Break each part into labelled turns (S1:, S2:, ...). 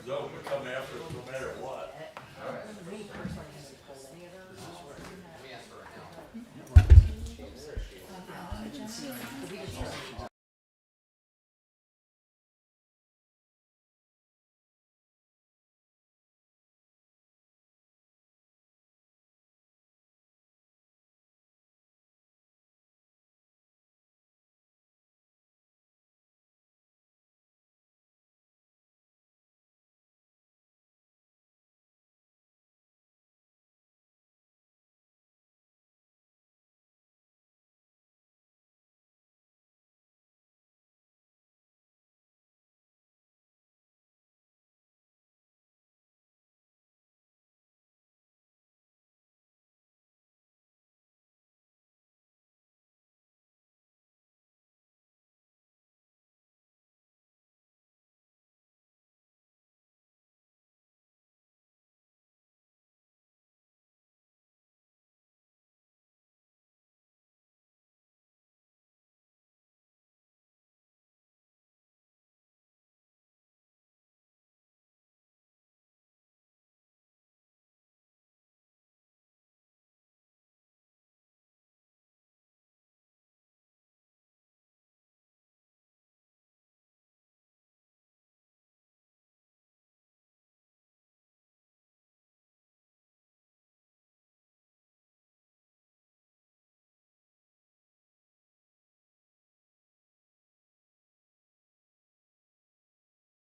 S1: They'll come after us no matter what.
S2: All right. Let me ask her right now.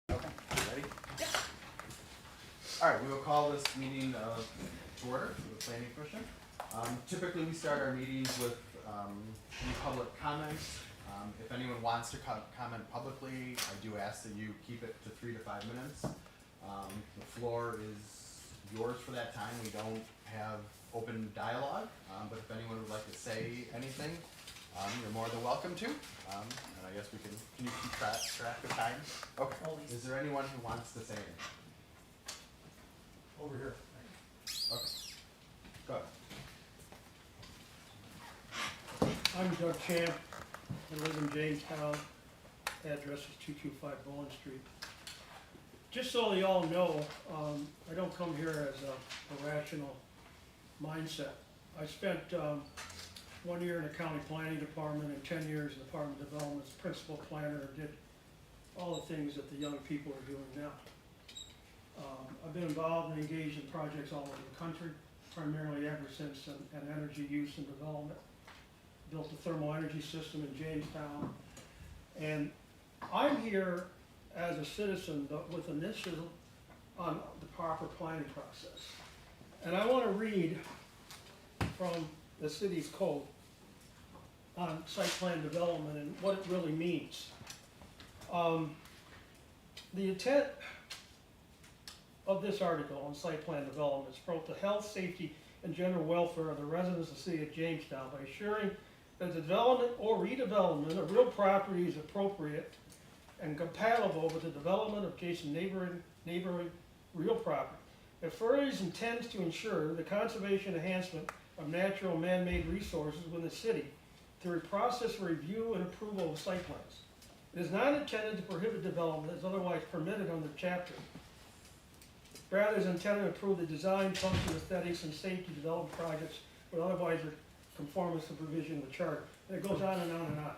S3: Okay, ready? Yeah. All right, we will call this meeting to order for the Planning Commission. Typically, we start our meetings with any public comments. If anyone wants to comment publicly, I do ask that you keep it to 3 to 5 minutes. The floor is yours for that time. We don't have open dialogue, but if anyone would like to say anything, you're more than welcome to. And I guess we can you keep track of time? Okay.
S4: Always.
S3: Is there anyone who wants to say anything?
S4: Over here.
S3: Okay. Go ahead.
S4: I'm Doug Champ. I live in Jamestown. Address is 225 Bowen Street. Just so you all know, I don't come here as a rational mindset. I spent 1 year in the county planning department and 10 years in the Department of Development's principal planner, and did all the things that the young people are doing now. I've been involved and engaged in projects all over the country, primarily ever since an energy use and development. Built a thermal energy system in Jamestown. And I'm here as a citizen, but with initiative on the proper planning process. And I want to read from the city's code on site plan development and what it really means. The intent of this article on site plan development is to promote the health, safety, and general welfare of the residents of the city of Jamestown by ensuring that the development or redevelopment of real property is appropriate and compatible with the development of adjacent neighboring real property. It further intends to ensure the conservation and enhancement of natural and man-made resources within the city through a process for review and approval of site plans. It is not intended to prohibit development as otherwise permitted under the chapter. Rather, it is intended to improve the design, function, aesthetics, and safety development projects with otherwise conformance to provision of the charter. And it goes on and on and on.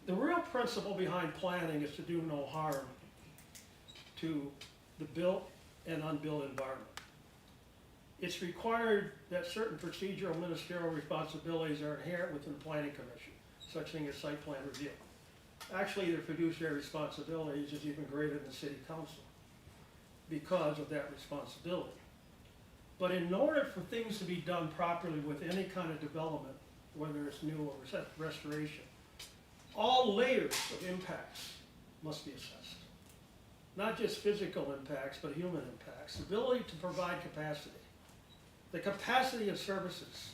S4: The real principle behind planning is to do no harm to the built and unbuilt environment. It's required that certain procedural ministerial responsibilities are inherent within the Planning Commission, such thing as site plan review. Actually, their fiduciary responsibilities is even greater than City Council because of that responsibility. But in order for things to be done properly with any kind of development, whether it's new or restoration, all layers of impacts must be assessed. Not just physical impacts, but human impacts. Ability to provide capacity. The capacity of services,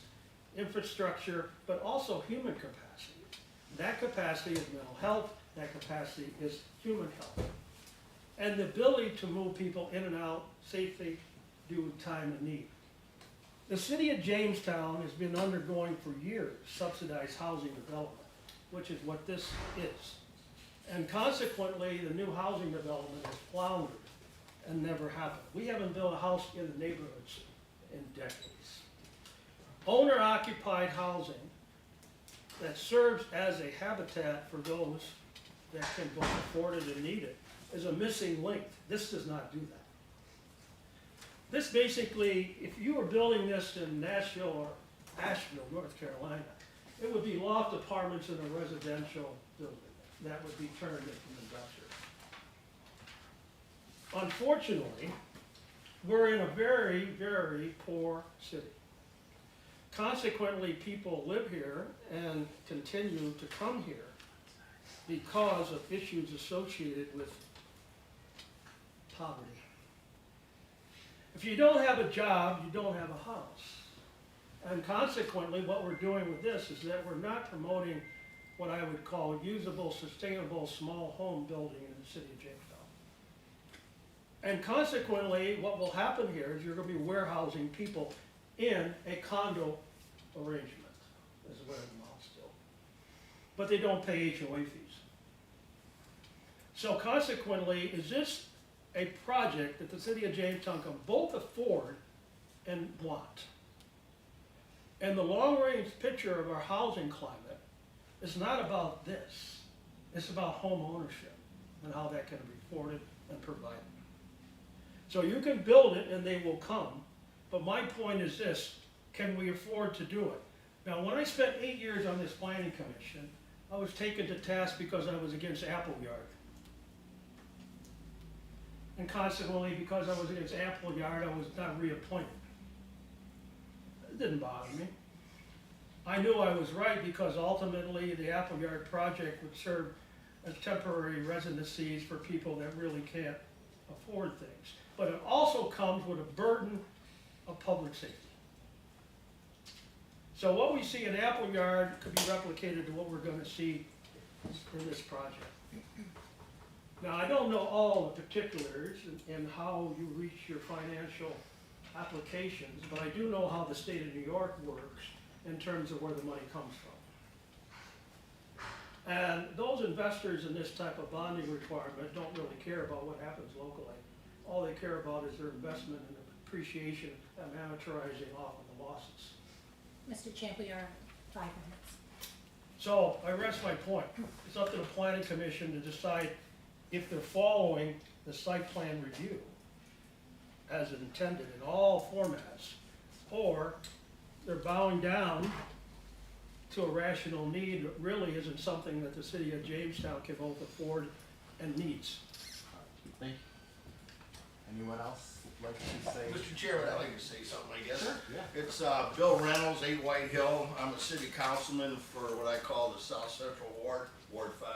S4: infrastructure, but also human capacity. That capacity is mental health, that capacity is human health. And the ability to move people in and out safely due to time and need. The city of Jamestown has been undergoing for years subsidized housing development, which is what this is. And consequently, the new housing development has floundered and never happened. We haven't built a house in the neighborhoods in decades. Owner-occupied housing that serves as a habitat for those that can both afford it and need it is a missing link. This does not do that. This basically, if you were building this in Nashville or Asheville, North Carolina, it would be loft apartments in a residential building that would be turned into industrial. Unfortunately, we're in a very, very poor city. Consequently, people live here and continue to come here because of issues associated with poverty. If you don't have a job, you don't have a house. And consequently, what we're doing with this is that we're not promoting what I would call usable, sustainable, small home building in the city of Jamestown. And consequently, what will happen here is you're going to be warehousing people in a condo arrangement, is what it amounts to. But they don't pay HOA fees. So consequently, is this a project that the city of Jamestown can both afford and want? And the long-range picture of our housing climate is not about this. It's about home ownership and how that can be afforded and provided. So you can build it and they will come, but my point is this: can we afford to do it? Now, when I spent 8 years on this planning commission, I was taken to task because I was against Appleyard. And consequently, because I was against Appleyard, I was not reappointed. It didn't bother me. I knew I was right because ultimately the Appleyard project would serve as temporary residencies for people that really can't afford things. But it also comes with a burden of public safety. So what we see in Appleyard could be replicated to what we're going to see in this project. Now, I don't know all the particulars and how you reach your financial applications, but I do know how the state of New York works in terms of where the money comes from. And those investors in this type of bonding requirement don't really care about what happens locally. All they care about is their investment and appreciation and amortizing off of the losses.
S5: Mr. Champlier, 5 minutes.
S4: So I rest my point. It's up to the planning commission to decide if they're following the site plan review as intended in all formats, or they're bowing down to a rational need that really isn't something that the city of Jamestown can both afford and needs.
S3: Thank you. Anyone else like to say?
S2: Mr. Chairman, I'd like to say something, I guess.
S3: Sure, yeah.
S2: It's Bill Reynolds, 8 White Hill. I'm a city councilman for what I call the South Central Ward, Ward 5.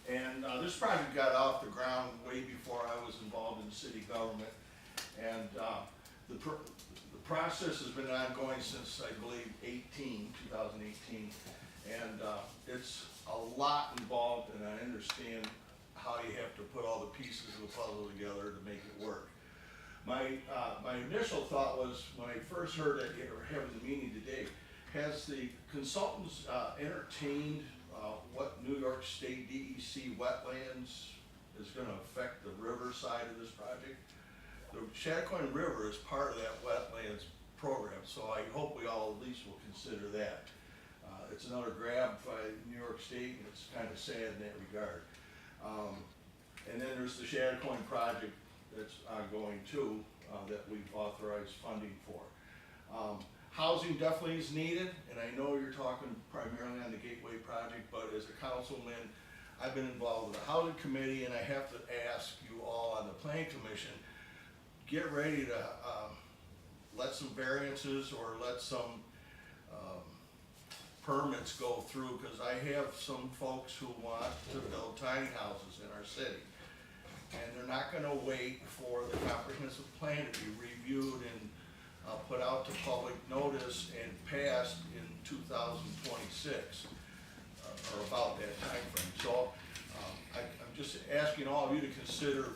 S2: And this project got off the ground way before I was involved in city government. And the process has been ongoing since, I believe, 2018. And it's a lot involved, and I understand how you have to put all the pieces of the puzzle together to make it work. My initial thought was, when I first heard that you're having the meeting today, has the consultants entertained what New York State DEC wetlands is going to affect the river side of this project? The Chautauqua River is part of that wetlands program, so I hope we all at least will consider that. It's another grab by New York State, and it's kind of sad in that regard. And then there's the Chautauqua project that's ongoing too, that we've authorized funding for. Housing definitely is needed, and I know you're talking primarily on the Gateway project, but as a councilman, I've been involved with the housing committee, and I have to ask you all on the planning commission, get ready to let some variances or let some permits go through, because I have some folks who want to build tiny houses in our city. And they're not gonna wait for the comprehensive plan to be reviewed and put out to public notice and passed in 2026, or about that time frame. So I'm just asking all of you to consider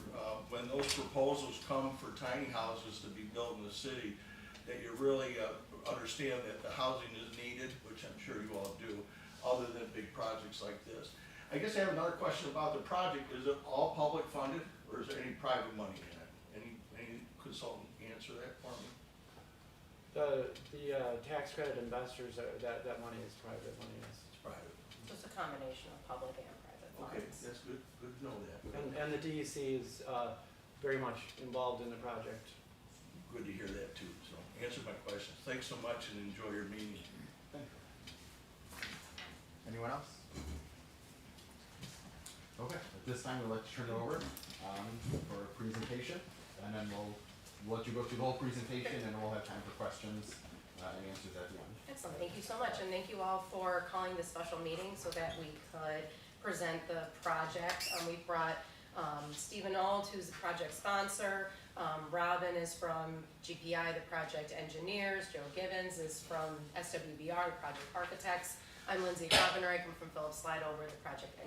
S2: when those proposals come for tiny houses to be built in the city, that you really understand that the housing is needed, which I'm sure you all do, other than big projects like this. I guess I have another question about the project. Is it all public funded, or is there any private money in it? Any consultant answer that for me?
S6: The tax credit investors, that money is private money, yes.
S2: It's private.
S7: Just a combination of public and private
S2: Okay,
S7: funds.
S2: that's good to know that.
S6: And the DEC is very much involved in the project.
S2: Good to hear that too, so answer my questions. Thanks so much and enjoy your meeting.
S3: Thank you. Anyone else? Okay, at this time, we'd like to turn it over for a presentation, and then we'll let you go through the whole presentation, and we'll have time for questions and answers at the end.
S7: Excellent, thank you so much, and thank you all for calling this special meeting so that we could present the project. We brought Stephen Auld, who's the project sponsor. Robin is from GPI, the project engineers. Joe Gibbons is from SWBR, the project architects. I'm Lindsay Robinreich, I'm from Phillips Slideover, the project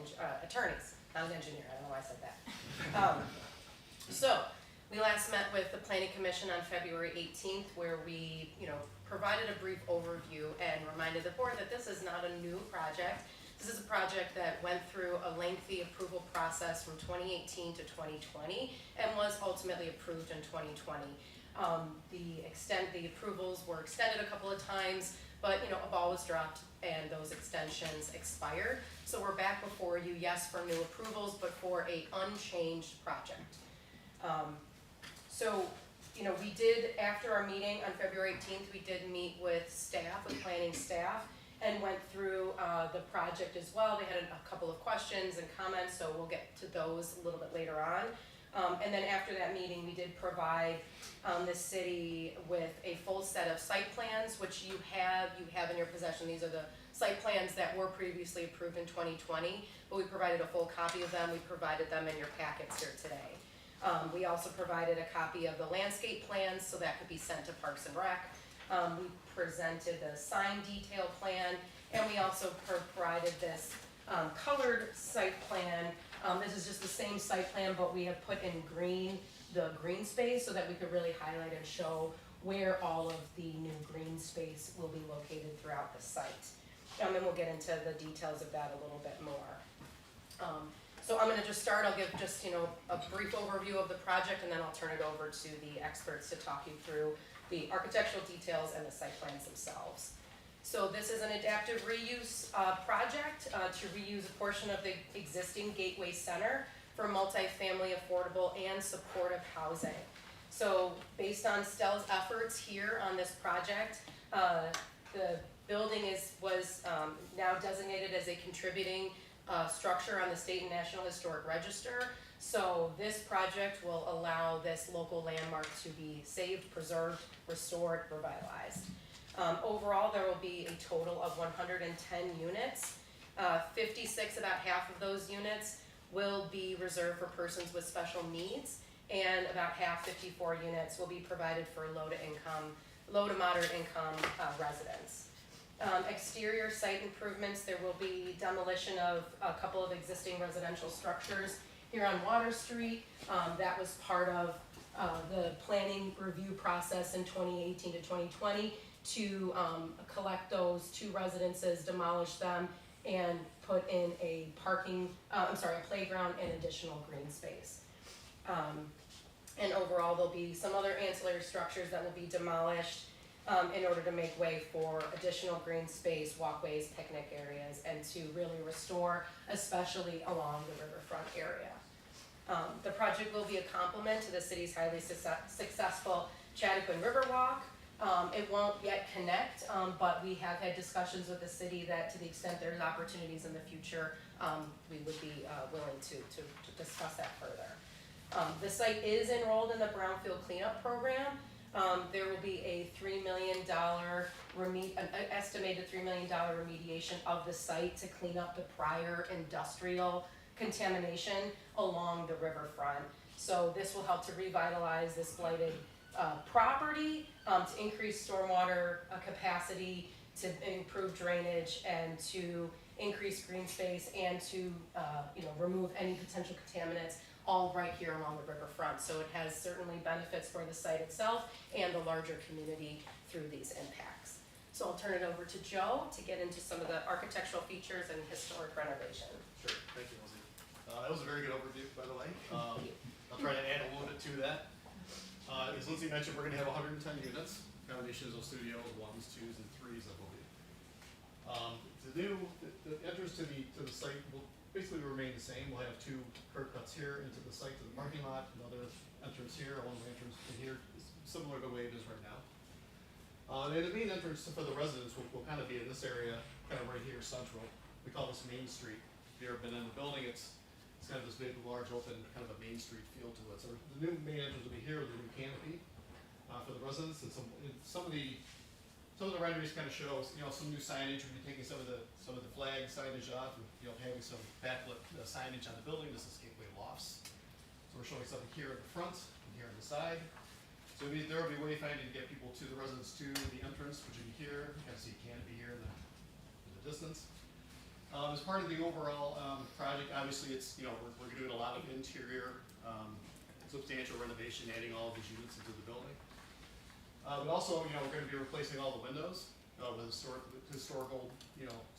S7: attorneys. Not an engineer, I don't know why I said that. So, we last met with the Planning Commission on February 18th, where we, provided a brief overview and reminded the board that this is not a new project. This is a project that went through a lengthy approval process from 2018 to 2020 and was ultimately approved in 2020. The approvals were extended a couple of times, but a ball was dropped and those extensions expired. So we're back before you, yes, for new approvals, but for a unchanged project. We did, after our meeting on February 18th, we did meet with staff, with planning staff, and went through the project as well. They had a couple of questions and comments, so we'll get to those a little bit later on. And then after that meeting, we did provide the city with a full set of site plans, which you have in your possession. These are the site plans that were previously approved in 2020, but we provided a full copy of them. We provided them in your packets here today. We also provided a copy of the landscape plans, so that could be sent to Parks and Rec. We presented the sign detail plan, and we also provided this colored site plan. This is just the same site plan, but we have put in green the green space so that we could really highlight and show where all of the new green space will be located throughout the site. And we'll get into the details of that a little bit more. So I'm going to just start. I'll give just a brief overview of the project, and then I'll turn it over to the experts to talk you through the architectural details and the site plans themselves. So this is an adaptive reuse project to reuse a portion of the existing Gateway Center for multifamily, affordable, and supportive housing. So based on Stell's efforts here on this project, the building was now designated as a contributing structure on the State and National Historic Register. So this project will allow this local landmark to be saved, preserved, restored, revitalized. Overall, there will be a total of 110 units. 56, about half of those units, will be reserved for persons with special needs, and about half, 54 units, will be provided for low to moderate income residents. Exterior site improvements, there will be demolition of a couple of existing residential structures here on Water Street. That was part of the planning review process in 2018 to 2020 to collect those two residences, demolish them, and put in a playground and additional green space. And overall, there'll be some other ancillary structures that will be demolished in order to make way for additional green space, walkways, picnic areas, and to really restore, especially along the riverfront area. The project will be a complement to the city's highly successful Chattaquin Riverwalk. It won't yet connect, but we have had discussions with the city that to the extent there's opportunities in the future, we would be willing to discuss that further. The site is enrolled in the Brownfield Cleanup Program. There will be a $3 million an estimated $3 million remediation of the site to clean up the prior industrial contamination along the riverfront. So this will help to revitalize this blighted property, to increase stormwater capacity, to improve drainage, and to increase green space, and to remove any potential contaminants, all right here along the riverfront. So it has certainly benefits for the site itself and the larger community through these impacts. So I'll turn it over to Joe to get into some of the architectural features and historic renovation.
S8: Sure, thank you, Lindsay. That was a very good overview, by the way. I'll try to add a little bit to that. As Lindsay mentioned, we're gonna have 110 units, combinations of studios, 1s, 2s, and 3s, I believe. The entrance to the site will basically remain the same. We'll have 2 curb cuts here into the site to the parking lot, another entrance here, a one-way entrance to here, similar to the way it is right now. And the main entrance for the residents will kind of be in this area, kind of right here, central. We call this Main Street. If you've ever been in the building, it's kind of this big, large, open, kind of a Main Street feel to it. So the new main entrance will be here with the new canopy for the residents, and some of the renderings kind of show, some new signage. We'll be taking some of the flag signage off, and having some backlit signage on the building. This is Gateway Lofts. So we're showing something here at the front and here on the side. So there will be wayfinding to get people to the residents to the entrance, which will be here. You can see canopy here in the distance. As part of the overall project, obviously it's, we're doing a lot of interior, substantial renovation, adding all of these units into the building. But also, we're going to be replacing all the windows with historical,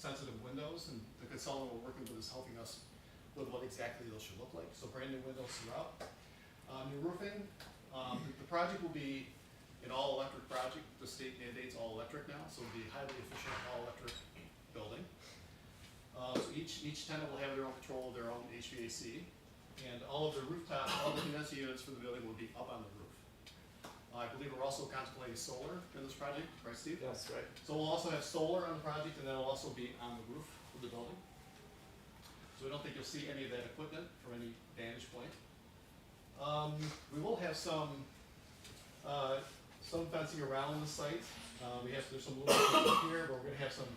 S8: sensitive windows, and the consultant we're working with is helping us with what exactly those should look like. So brand new windows throughout. New roofing. The project will be an all-electric project. The state mandates all-electric now, so it'll be a highly efficient all-electric building. So each tenant will have their own control of their own HVAC, and all of the rooftop, all the condensing units for the building will be up on the roof. I believe we're also contemplating solar in this project, right, Steve?
S6: That's right.
S8: So we'll also have solar on the project, and that'll also be on the roof of the building. So I don't think you'll see any of that equipment from any vantage point. We will have some fencing around the site. There's some little fencing here, but we're gonna have some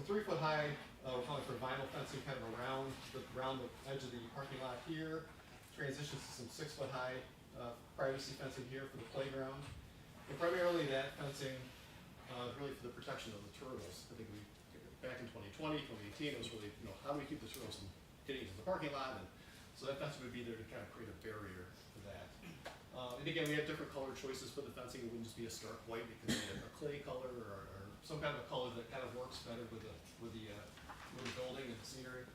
S8: 3-foot high, we're calling for vinyl fencing kind of around the edge of the parking lot here. Transitions to some 6-foot high privacy fencing here for the playground. And primarily that fencing really for the protection of the turtles. I think back in 2020, 2018, it was really, how do we keep the turtles from getting into the parking lot? And so that fencing would be there to kind of create a barrier for that. And again, we have different color choices for the fencing. It wouldn't just be a stark white. It could be a clay color or some kind of a color that kind of works better with the building and the scenery.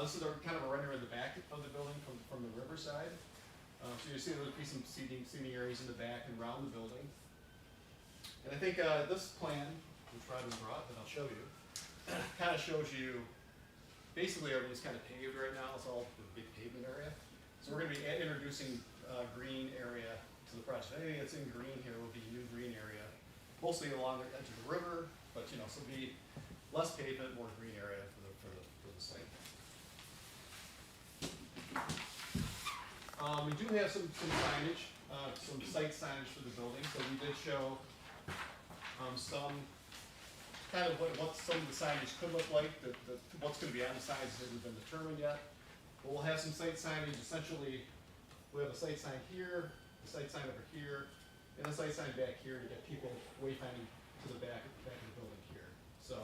S8: This is kind of a render in the back of the building from the riverside. So you see there'll be some seating areas in the back and around the building. And I think this plan, which Robin brought, that I'll show you, kind of shows you basically everything's kind of paved right now. It's all the big pavement area. So we're going to be introducing green area to the project. Anything that's in green here will be new green area, mostly along the edge of the river, but so it'll be less pavement, more green area for the site. We do have some signage, some site signage for the building. So we did show some kind of what some of the signage could look like. What's going to be on the signs hasn't been determined yet. But we'll have some site signage. Essentially, we have a site sign here, a site sign over here, and a site sign back here to get people wayfinding to the back of the building here. So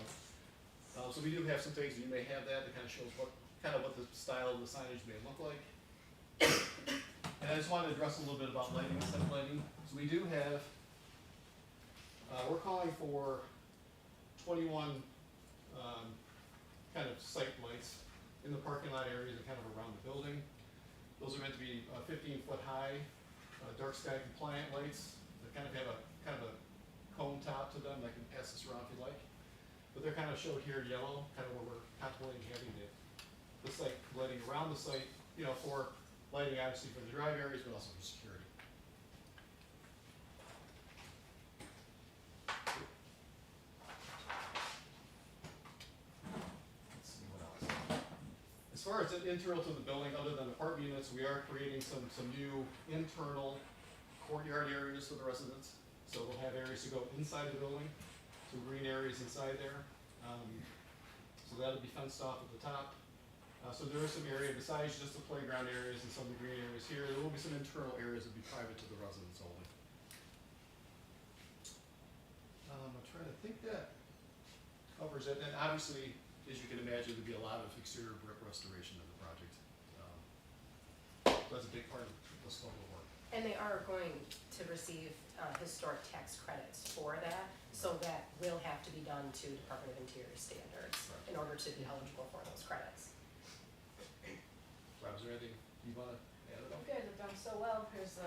S8: we do have some things, and you may have that kind of shows what the style of the signage may look like. And I just wanted to address a little bit about lighting, set lighting. So we do have, we're calling for 21 kind of site lights in the parking lot areas and kind of around the building. Those are meant to be 15-foot high, dark sky compliant lights that kind of have a cone top to them. I can pass this around if you like. But they're kind of showed here yellow, kind of where we're contemplating having the site lighting around the site, for lighting obviously for the drive areas, but also for security. Let's see what else. As far as internal to the building, other than apartment units, we are creating some new internal courtyard areas for the residents. So we'll have areas to go inside the building, some green areas inside there. So that'll be fenced off at the top. So there is some area besides just the playground areas and some of the green areas here. There will be some internal areas that will be private to the residents only. I'm trying to think that covers it. And obviously, as you can imagine, there'll be a lot of exterior brick restoration in the project. That's a big part of the scope of work.
S7: And they are going to receive historic tax credits for that, so that will have to be done to Department of Interior standards in order to be eligible for those credits.
S3: Rob, is there anything you wanna add at all?
S9: You guys have done so well, there's,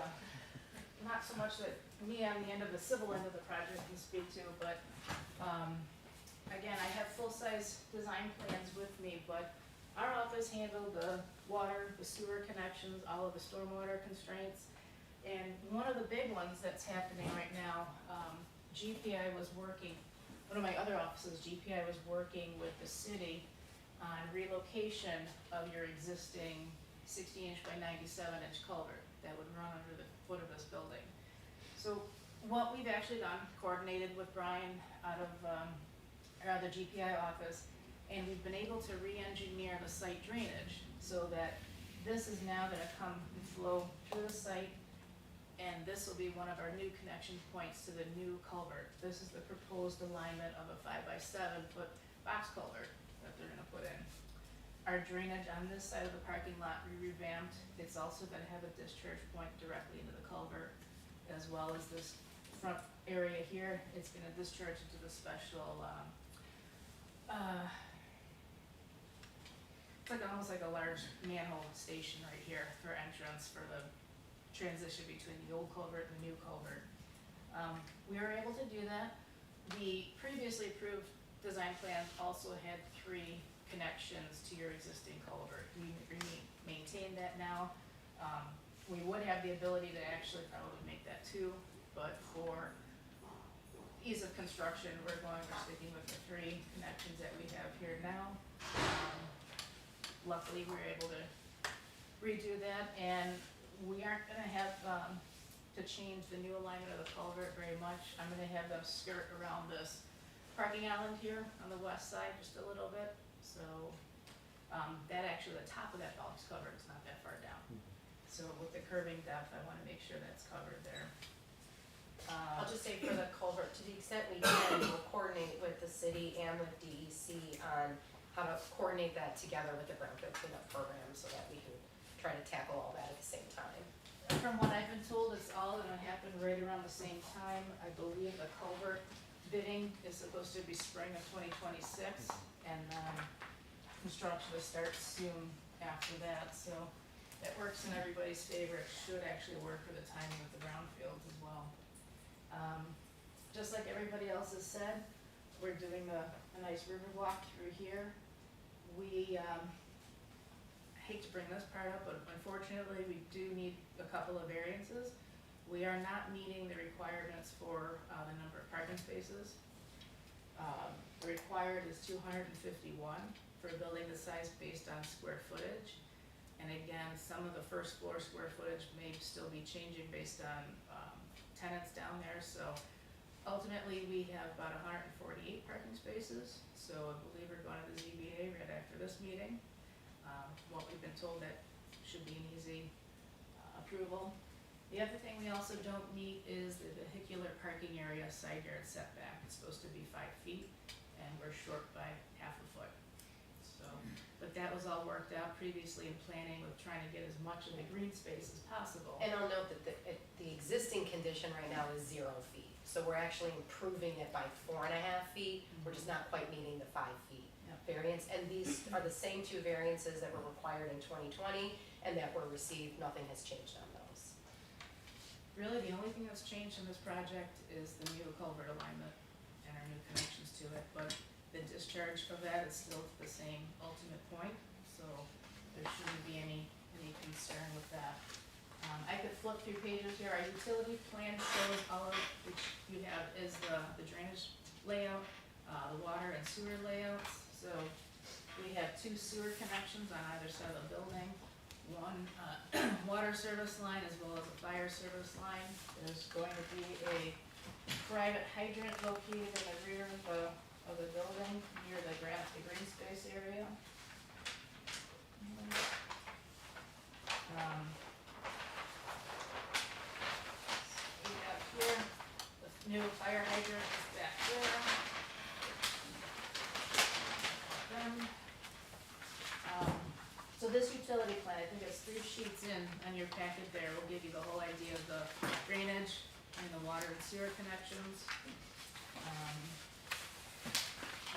S9: not so much that me on the end of the civil end of the project can speak to, but, again, I have full-size design plans with me, but our office handled the water, the sewer connections, all of the stormwater constraints. And one of the big ones that's happening right now, GPI was working, one of my other offices, GPI was working with the city on relocation of your existing 60-inch by 97-inch culvert that would run under the foot of this building. So what we've actually done, coordinated with Brian out of the GPI office, and we've been able to re-engineer the site drainage so that this is now gonna come and flow through the site, and this will be one of our new connection points to the new culvert. This is the proposed alignment of a 5-by-7-foot box culvert that they're gonna put in. Our drainage on this side of the parking lot we revamped. It's also gonna have a discharge point directly into the culvert, as well as this front area here. It's gonna discharge into the special, it's like almost like a large manhole station right here for entrance for the transition between the old culvert and the new culvert. We were able to do that. The previously approved design plan also had 3 connections to your existing culvert. We maintain that now. We would have the ability to actually probably make that 2, but for ease of construction, we're sticking with the 3 connections that we have here now. Luckily, we were able to redo that, and we aren't gonna have to change the new alignment of the culvert very much. I'm gonna have them skirt around this parking island here on the west side just a little bit. So that actually, the top of that box cover is not that far down. So with the curving depth, I wanna make sure that's covered there.
S7: I'll just say for the culvert, to the extent we can, we'll coordinate with the city and with DEC on how to coordinate that together with the brownfield cleanup program so that we can try to tackle all that at the same time.
S9: From what I've been told, it's all gonna happen right around the same time. I believe the culvert bidding is supposed to be spring of 2026, and construction will start soon after that, so that works in everybody's favor. It should actually work for the timing of the brownfields as well. Just like everybody else has said, we're doing a nice river walk through here. We, I hate to bring this part up, but unfortunately, we do need a couple of variances. We are not meeting the requirements for the number of parking spaces. The required is 251 for a building this size based on square footage. And again, some of the first floor square footage may still be changing based on tenants down there. So ultimately, we have about 148 parking spaces. So I believe we're going to the ZBA right after this meeting. What we've been told, that should be an easy approval. The other thing we also don't meet is the vehicular parking area side yard setback. It's supposed to be 5 feet, and we're short by half a foot. So, but that was all worked out previously in planning with trying to get as much of the green space as possible.
S7: And I'll note that the existing condition right now is 0 feet. So we're actually improving it by 4.5 feet. We're just not quite meeting the 5 feet variance. And these are the same 2 variances that were required in 2020 and that were received. Nothing has changed on those.
S9: Really, the only thing that's changed in this project is the new culvert alignment and our new connections to it, but the discharge of that is still to the same ultimate point, so there shouldn't be any concern with that. I could flip through pages here. Our utility plan shows all of, which you have is the drainage layout, the water and sewer layouts. So we have 2 sewer connections on either side of the building, 1 water service line as well as a fire service line. There's going to be a private hydrant located in the rear of the building near the green space area. We have here, the new fire hydrant is back there. So this utility plan, I think it's 3 sheets. sheets in on your packet there will give you the whole idea of the drainage and the water and sewer connections.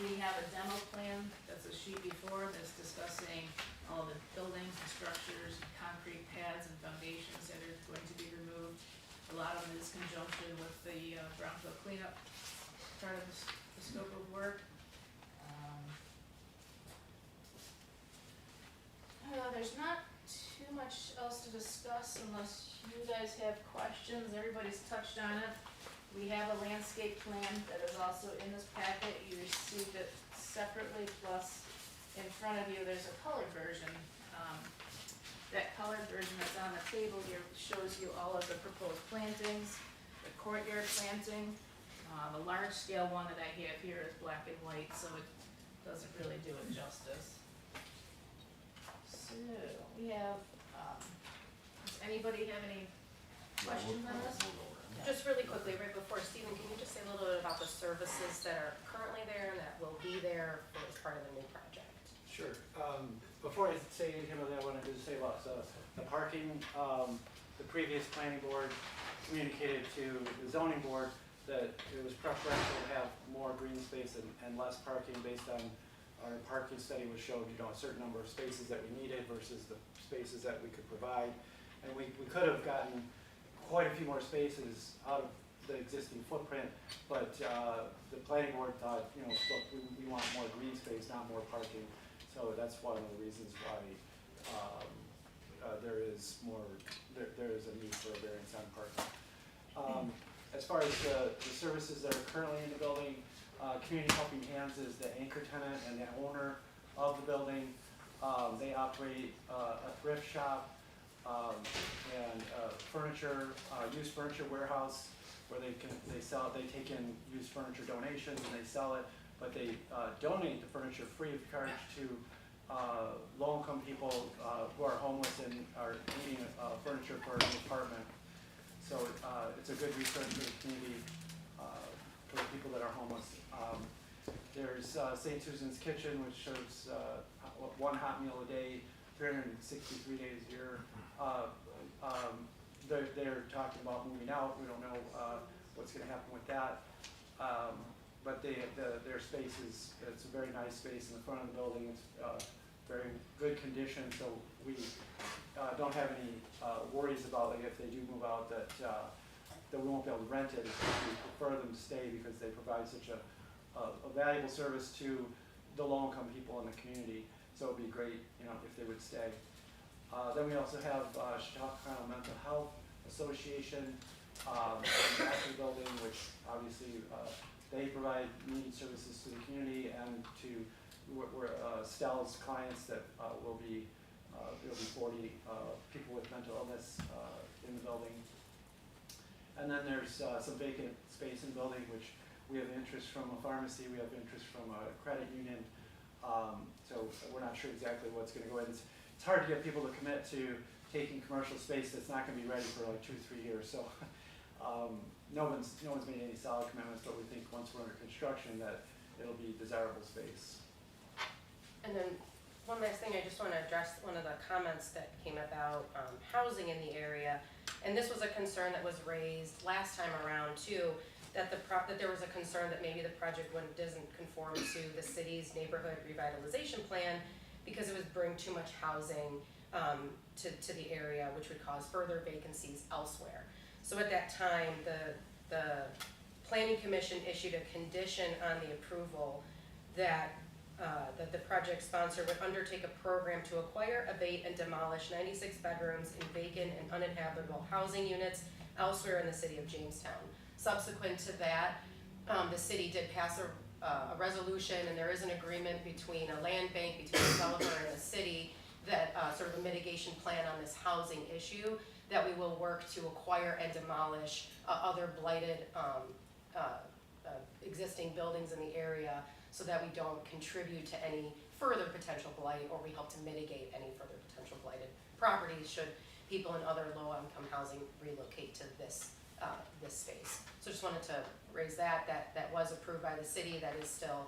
S9: We have a demo plan, that's a sheet before, that's discussing all the buildings and structures, concrete pads and foundations that are going to be removed. A lot of it is conjunction with the brownfield cleanup part of the scope of work. There's not too much else to discuss unless you guys have questions. Everybody's touched on it. We have a landscape plan that is also in this packet. You received it separately, plus in front of you, there's a colored version. That colored version that's on the table here shows you all of the proposed plantings, the courtyard planting. The large scale one that I have here is black and white, so it doesn't really do it justice. So, we have, does anybody have any questions on this?
S7: Just really quickly, right before, Stephen, can you just say a little bit about the services that are currently there and that will be there as part of the new project?
S6: Sure. Before I say anything about that, I wanted to say about the parking. The previous planning board communicated to the zoning board that it was preferential to have more green space and less parking based on our parking study, which showed, a certain number of spaces that we needed versus the spaces that we could provide. And we could have gotten quite a few more spaces out of the existing footprint, but the planning board thought, look, we want more green space, not more parking. So that's one of the reasons why there is a need for a variance on parking. As far as the services that are currently in the building, Community Helping Hands is the anchor tenant and the owner of the building. They operate a thrift shop and furniture, used furniture warehouse where they take in used furniture donations and they sell it, but they donate the furniture free of charge to low-income people who are homeless and are needing furniture for an apartment. So it's a good resource for the community, for the people that are homeless. There's St. Susan's Kitchen, which shows one hot meal a day, 363 days a year. They're talking about moving out. We don't know what's going to happen with that. But their space it's a very nice space in the front of the building. It's very good condition, so we don't have any worries about if they do move out that we won't be able to rent it. We prefer them to stay because they provide such a valuable service to the low-income people in the community. So it would be great, if they would stay. Then we also have Chautauqua Mental Health Association in the back of the building, which obviously they provide needed services to the community and to Stell's clients that will be there'll be 40 people with mental illness in the building. And then there's some vacant space in the building, which we have interest from a pharmacy, we have interest from a credit union. So we're not sure exactly what's going to go in. It's hard to get people to commit to taking commercial space that's not going to be ready for like 2-3 years. So no one's made any solid commitments, but we think once we're under construction that it'll be desirable space.
S7: And then one last thing, I just want to address one of the comments that came about housing in the area. And this was a concern that was raised last time around too, that there was a concern that maybe the project doesn't conform to the city's neighborhood revitalization plan because it would bring too much housing to the area, which would cause further vacancies elsewhere. So at that time, the Planning Commission issued a condition on the approval that the project sponsor would undertake a program to acquire, abate, and demolish 96 bedrooms in vacant and uninhabitable housing units elsewhere in the city of Jamestown. Subsequent to that, the city did pass a resolution, and there is an agreement between a land bank, between the developer and the city, that sort of a mitigation plan on this housing issue, that we will work to acquire and demolish other blighted existing buildings in the area so that we don't contribute to any further potential blight, or we help to mitigate any further potential blighted properties should people in other low-income housing relocate to this space. So just wanted to raise that was approved by the city. That is still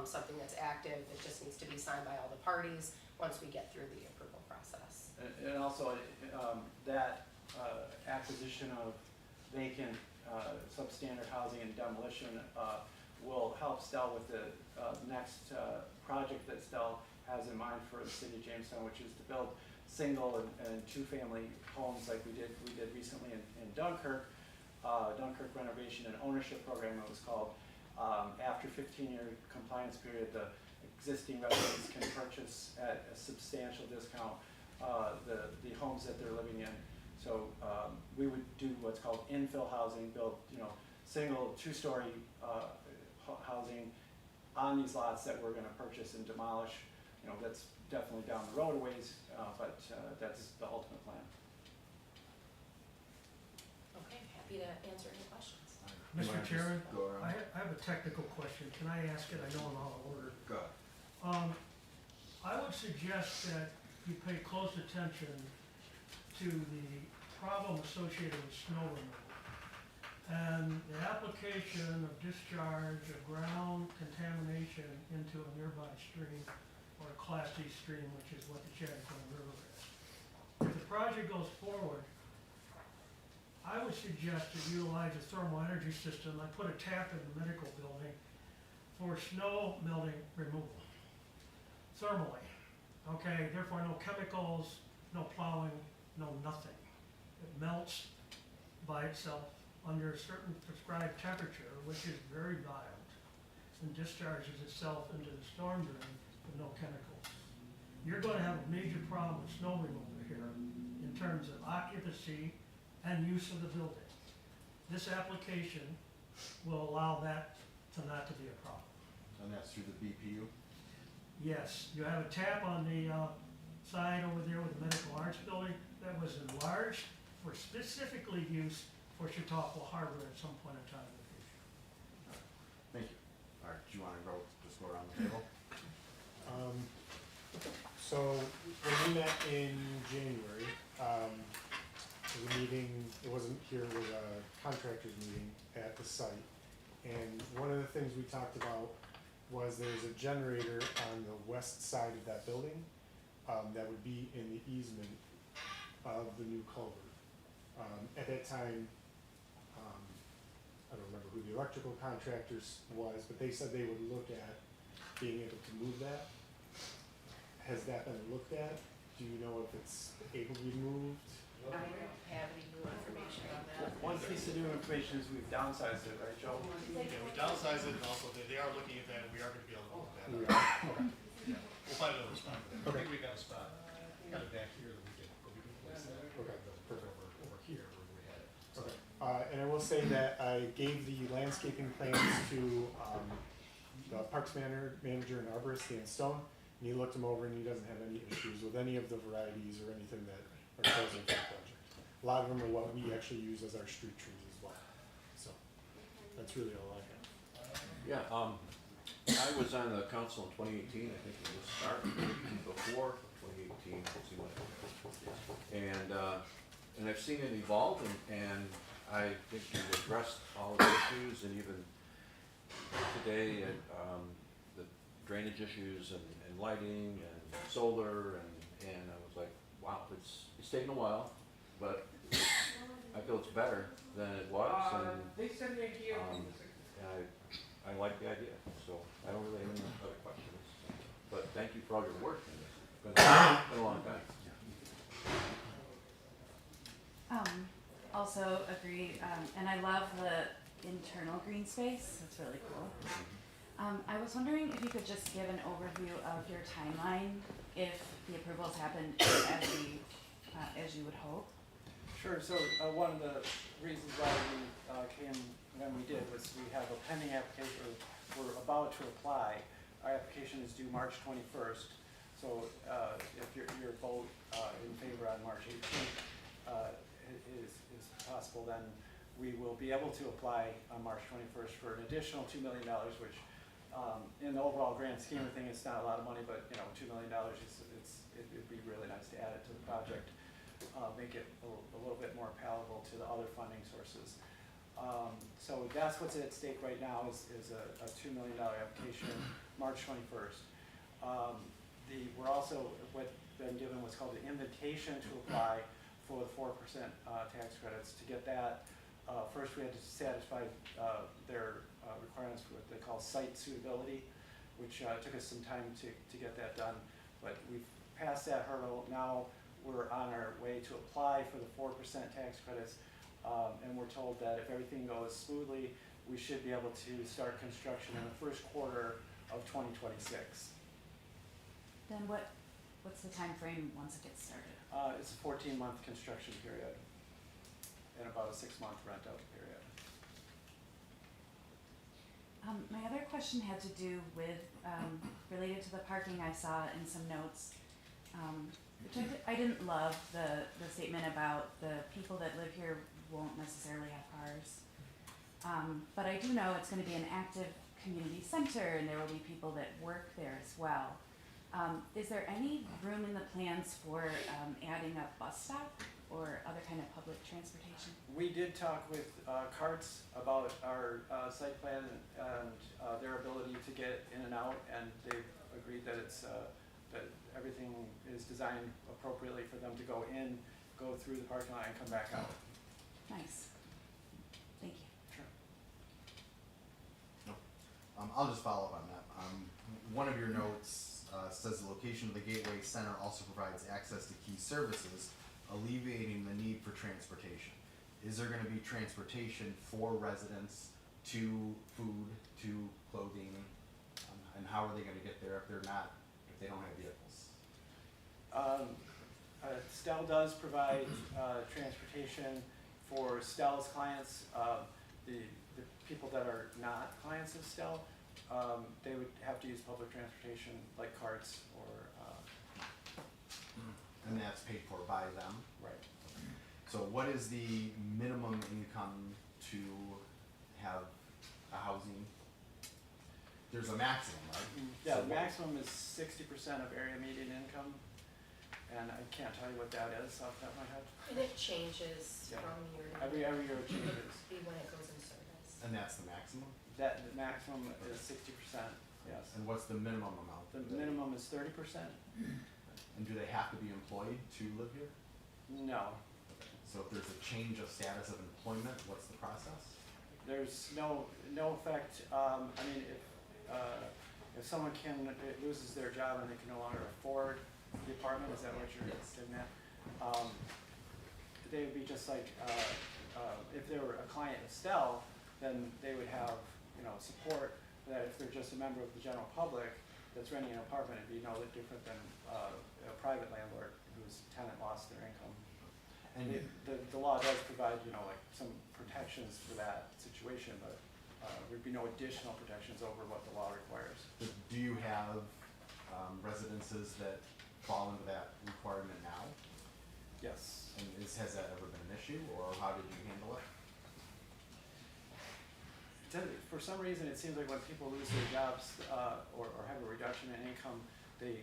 S7: something that's active. It just needs to be signed by all the parties once we get through the approval process.
S6: And also, that acquisition of vacant substandard housing and demolition will help Stell with the next project that Stell has in mind for the city of Jamestown, which is to build single and two-family homes like we did recently in Dunkirk. Dunkirk Renovation and Ownership Program, it was called. After 15-year compliance period, the existing residents can purchase at a substantial discount the homes that they're living in. So we would do what's called infill housing, build single, two-story housing on these lots that we're going to purchase and demolish. That's definitely down the road a ways, but that's the ultimate plan.
S7: Okay, happy to answer any questions.
S3: You
S4: Mr.
S3: wanna just
S4: Chairman,
S3: go around?
S4: I have a technical question. Can I ask it? I know I'm out of order.
S3: Go ahead.
S4: I would suggest that you pay close attention to the problem associated with snow removal and the application of discharge of ground contamination into a nearby stream or a Class C stream, which is what the Jamestown River is. If the project goes forward, I would suggest that you utilize a thermal energy system, like put a tap in the medical building for snow melting removal, thermally. Okay, therefore no chemicals, no plowing, no nothing. It melts by itself under a certain prescribed temperature, which is very violent, and discharges itself into the storm drain with no chemicals. You're going to have a major problem with snow removal here in terms of occupancy and use of the building. This application will allow that to not to be a problem.
S3: And that's through the BPU?
S4: Yes, you have a tap on the side over there with the medical arts building that was enlarged for specifically use for Chautauqua Harbor at some point in time in the future.
S3: Thank you. All right, do you wanna just go around the table?
S10: So when we met in January, it was a meeting, it wasn't here, it was a contractors meeting at the site. And one of the things we talked about was there's a generator on the west side of that building that would be in the easement of the new culvert. At that time, I don't remember who the electrical contractors was, but they said they would look at being able to move that. Has that been looked at? Do you know if it's able to be moved?
S9: I don't have any new information on that.
S6: One piece of new information is we've downsized it, right, Joe?
S8: Yeah, we downsized it, and also they are looking at that, and we are gonna be able to move that.
S10: We are? Okay.
S8: Yeah, we'll find another spot for that. I
S10: Okay.
S8: think we got a spot, kind of back here that we can place that.
S10: Okay,
S8: Put it over here where we had it. So,
S10: Okay, and I will say that I gave the landscaping plans to, the parks manager and arborist, Dan Stone, and he looked them over and he doesn't have any issues with any of the varieties or anything that are present for the project. A lot of them are what we actually use as our street trees as well, so, that's really all I have.
S11: Yeah, I was on the council in 2018, I think it was start before 2018, we'll see what. And I've seen it evolve, and I think you've addressed all the issues, and even today, the drainage issues and lighting and solar, and I was like, wow, it's taken a while, but I feel it's better than it was, and I like the idea, so I don't really have any other questions. But thank you for all your work in this. It's been a long time.
S12: Also agree, and I love the internal green space, it's really cool. I was wondering if you could just give an overview of your timeline, if the approvals happened as you would hope.
S6: Sure, so one of the reasons why we came when we did was we have a pending application, we're about to apply. Our application is due March 21st, so if your vote in favor on March 18th is possible, then we will be able to apply on March 21st for an additional $2 million, which in the overall grand scheme of things, it's not a lot of money, but $2 million, it'd be really nice to add it to the project, make it a little bit more palatable to the other funding sources. So that's what's at stake right now is a $2 million application, March 21st. We're also, what been given what's called an invitation to apply for the 4% tax credits. To get that, first we had to satisfy their requirements for what they call site suitability, which took us some time to get that done. But we've passed that hurdle. Now we're on our way to apply for the 4% tax credits, and we're told that if everything goes smoothly, we should be able to start construction in the first quarter of 2026.
S12: Then what's the time frame once it gets started?
S6: It's a 14-month construction period and about a 6-month rent-out period.
S12: My other question had to do with, related to the parking. I saw in some notes, which I didn't love the statement about the people that live here won't necessarily have cars. But I do know it's gonna be an active community center and there will be people that work there as well. Is there any room in the plans for adding a bus stop or other kind of public transportation?
S6: We did talk with CARTS about our site plan and their ability to get in and out, and they've agreed that it's that everything is designed appropriately for them to go in, go through the parking lot, and come back out.
S12: Nice. Thank you.
S6: Sure.
S3: I'll just follow up on that. One of your notes says the location of the Gateway Center also provides access to key services, alleviating the need for transportation. Is there going to be transportation for residents to food, to clothing, and how are they going to get there if they don't have vehicles?
S6: Stell does provide transportation for Stell's clients. The people that are not clients of Stell, they would have to use public transportation like carts or.
S3: And that's paid for by them?
S6: Right.
S3: So what is the minimum income to have a housing? There's a maximum, right?
S6: Yeah,
S3: So
S6: the maximum is 60% of area median income, and I can't tell you what that is off the top of my head.
S7: And it changes
S6: Yeah.
S7: from year to
S6: Every
S7: year.
S6: year it changes.
S7: Be when it goes in service.
S3: And that's the maximum?
S6: That the maximum is 60%. Yes.
S3: And what's the minimum amount?
S6: The minimum is 30%.
S3: And do they have to be employed to live here?
S6: No,
S3: So if there's a change of status of employment, what's the process?
S6: there's no effect. I mean, if someone loses their job and they can no longer afford the apartment, is that what you're getting at? They would be just like if they were a client of Stell, then they would have support. That if they're just a member of the general public that's renting an apartment, it'd be no different than a private landlord whose tenant lost their income.
S3: And
S6: The law does provide, like some protections for that situation, but there'd be no additional protections over what the law requires.
S3: do you have residences that fall into that requirement now?
S6: Yes.
S3: And has that ever been an issue, or how did you handle it?
S6: For some reason, it seems like when people lose their jobs or have a reduction in income, they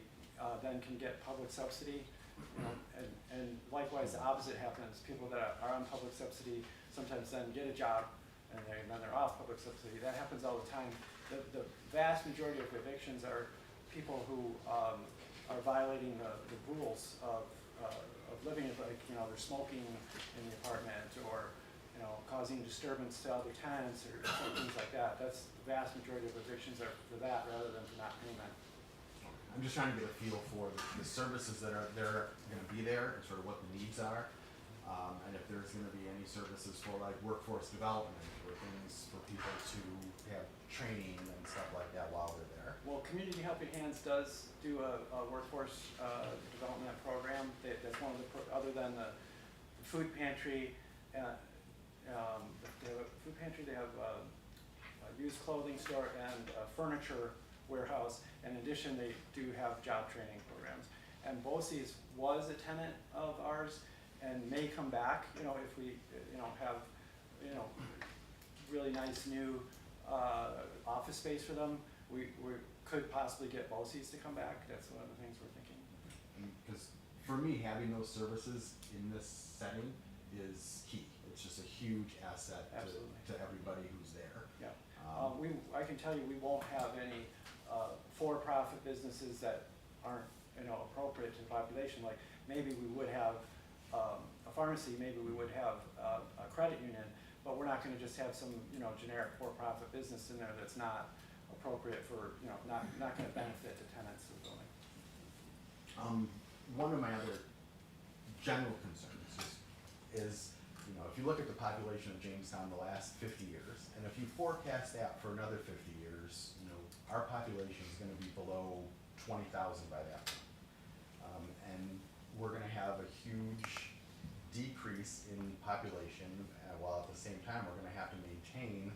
S6: then can get public subsidy. And likewise, the opposite happens. People that are on public subsidy sometimes then get a job, and then they're off public subsidy. That happens all the time. The vast majority of evictions are people who are violating the rules of living, like they're smoking in the apartment or causing disturbance to other tenants or things like that. That's the vast majority of evictions are for that rather than for not payment.
S3: I'm just trying to get a feel for the services that are going to be there and sort of what the needs are, and if there's going to be any services for like workforce development or things for people to have training and stuff like that while they're there.
S6: Well, Community Helping Hands does do a workforce development program. That's one of the other than the food pantry. They have a food pantry. They have a used clothing store and a furniture warehouse. In addition, they do have job training programs. And BOCES was a tenant of ours and may come back, if we, have, really nice new office space for them. We could possibly get BOCES to come back. That's one of the things we're thinking.
S3: Because for me, having those services in this setting is key. It's just a huge asset to everybody who's there.
S6: Yeah. I can tell you we won't have any for-profit businesses that aren't appropriate to the population, like maybe we would have a pharmacy, maybe we would have a credit union, but we're not gonna just have some, generic for-profit business in there that's not appropriate for, not gonna benefit the tenants of the building.
S3: One of my other general concerns is, if you look at the population of Jamestown the last 50 years, and if you forecast that for another 50 years, our population is gonna be below 20,000 by that point. And we're gonna have a huge decrease in population, while at the same time, we're gonna have to maintain,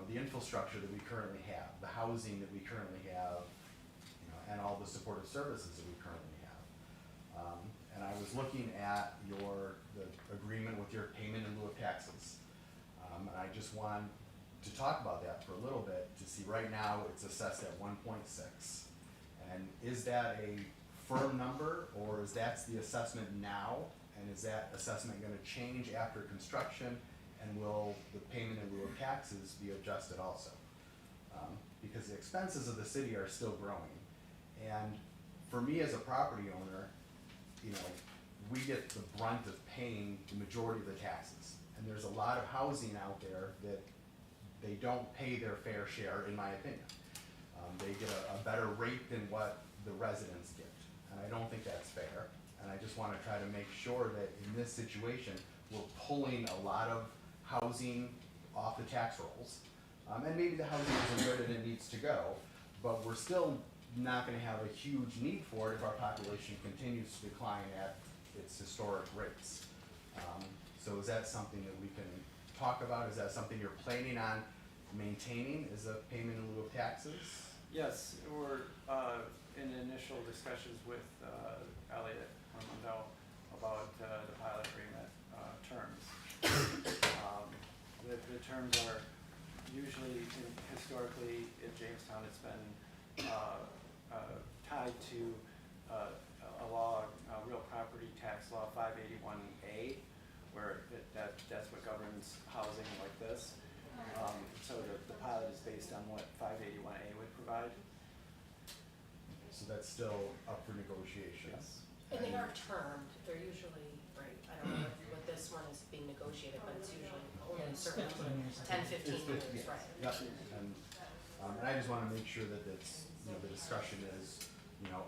S3: the infrastructure that we currently have, the housing that we currently have, and all the supportive services that we currently have. And I was looking at the agreement with your payment in lieu of taxes. And I just wanted to talk about that for a little bit to see right now it's assessed at 1.6. And is that a firm number, or is that the assessment now? And is that assessment gonna change after construction? And will the payment in lieu of taxes be adjusted also? Because the expenses of the city are still growing. And for me as a property owner, we get the brunt of paying the majority of the taxes. And there's a lot of housing out there that they don't pay their fair share, in my opinion. They get a better rate than what the residents get. And I don't think that's fair. And I just wanna try to make sure that in this situation, we're pulling a lot of housing off the tax rolls. And maybe the housing isn't good and it needs to go, but we're still not gonna have a huge need for it if our population continues to decline at its historic rates. So is that something that we can talk about? Is that something you're planning on maintaining, is a payment in lieu of taxes?
S6: Yes, we're in initial discussions with Elliot Armando about the pilot agreement terms. The terms are usually, historically, in Jamestown, it's been tied to a law, real property tax law 581A, where that's what governs housing like this. So the pilot is based on what 581A would provide.
S3: So that's still up for negotiation.
S6: Yes.
S7: And they are termed, they're usually, right, I don't know what this one is being negotiated, but it's usually only a certain 10, 15 years, right?
S3: Yep, and I just wanna make sure that it's, the discussion is,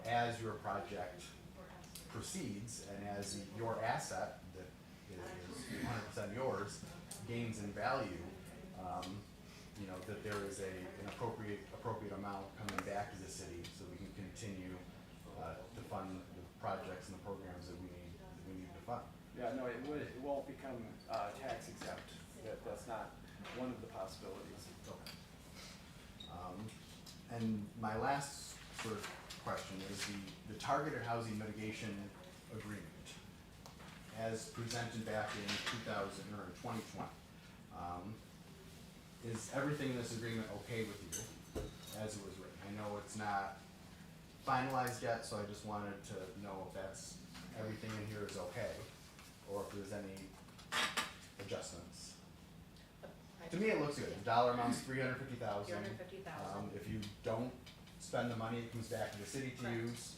S3: as your project proceeds and as your asset that is 100% yours gains in value, that there is an appropriate amount coming back to the city so we can continue to fund the projects and the programs that we need to fund.
S6: Yeah, no, it won't become tax exempt. That's not one of the possibilities.
S3: Okay. And my last sort of question is the targeted housing mitigation agreement as presented back in 2020. Is everything in this agreement okay with you as it was written? I know it's not finalized yet, so I just wanted to know if that's, everything in here is okay, or if there's any adjustments. To me, it looks good. The dollar amount's $350,000.
S7: $350,000.
S3: If you don't spend the money, it comes back to the city to
S7: Correct.
S3: use.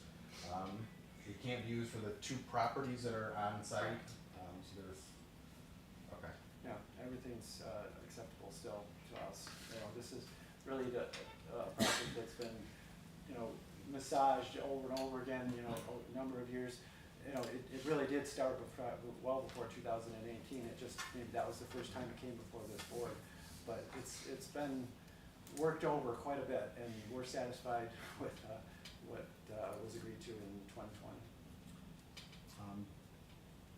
S3: It can't be used for the 2 properties that are on site. So there's, okay.
S6: Yeah, everything's acceptable still to us. This is really the project that's been, massaged over and over again, a number of years. It really did start well before 2018. It just, maybe that was the first time it came before this board. But it's been worked over quite a bit, and we're satisfied with what was agreed to in 2020.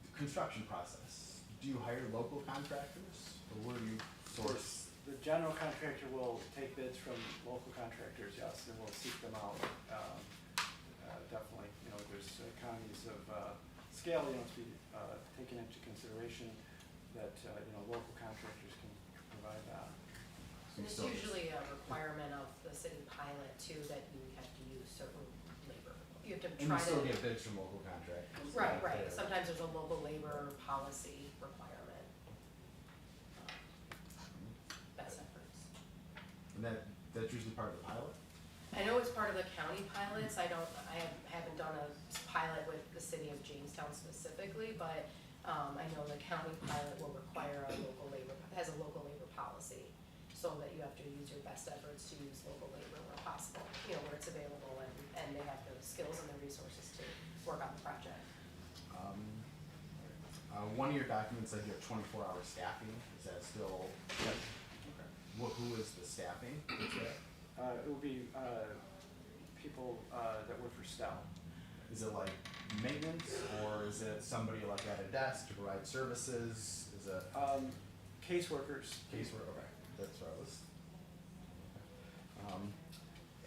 S3: The construction process. Do you hire local contractors, or where do you source?
S6: The general contractor will take bids from local contractors, yes, and we'll seek them out. Definitely, there's economies of scale, to be taken into consideration that, local contractors can provide that.
S7: And it's usually a requirement of the city pilot too, that you have to use certain labor. You have to
S3: And
S7: try
S3: you still
S7: to.
S3: get bids from local contractors.
S7: Right. Sometimes there's a local labor policy requirement. Best efforts.
S3: And that's usually part of the pilot?
S7: I know it's part of the county pilots, I haven't done a pilot with the city of Jamestown specifically, but, I know the county pilot will require has a local labor policy, so that you have to use your best efforts to use local labor where possible, where it's available, and they have the skills and the resources to work on the project.
S3: One of your documents said you have 24-hour staffing, is that still? Okay. Who is the staffing?
S6: It will be, people, that work for Stout.
S3: Is it like maintenance, or is it somebody like at a desk to provide services? Is it
S6: Caseworkers.
S3: casework? Okay, that's what I was.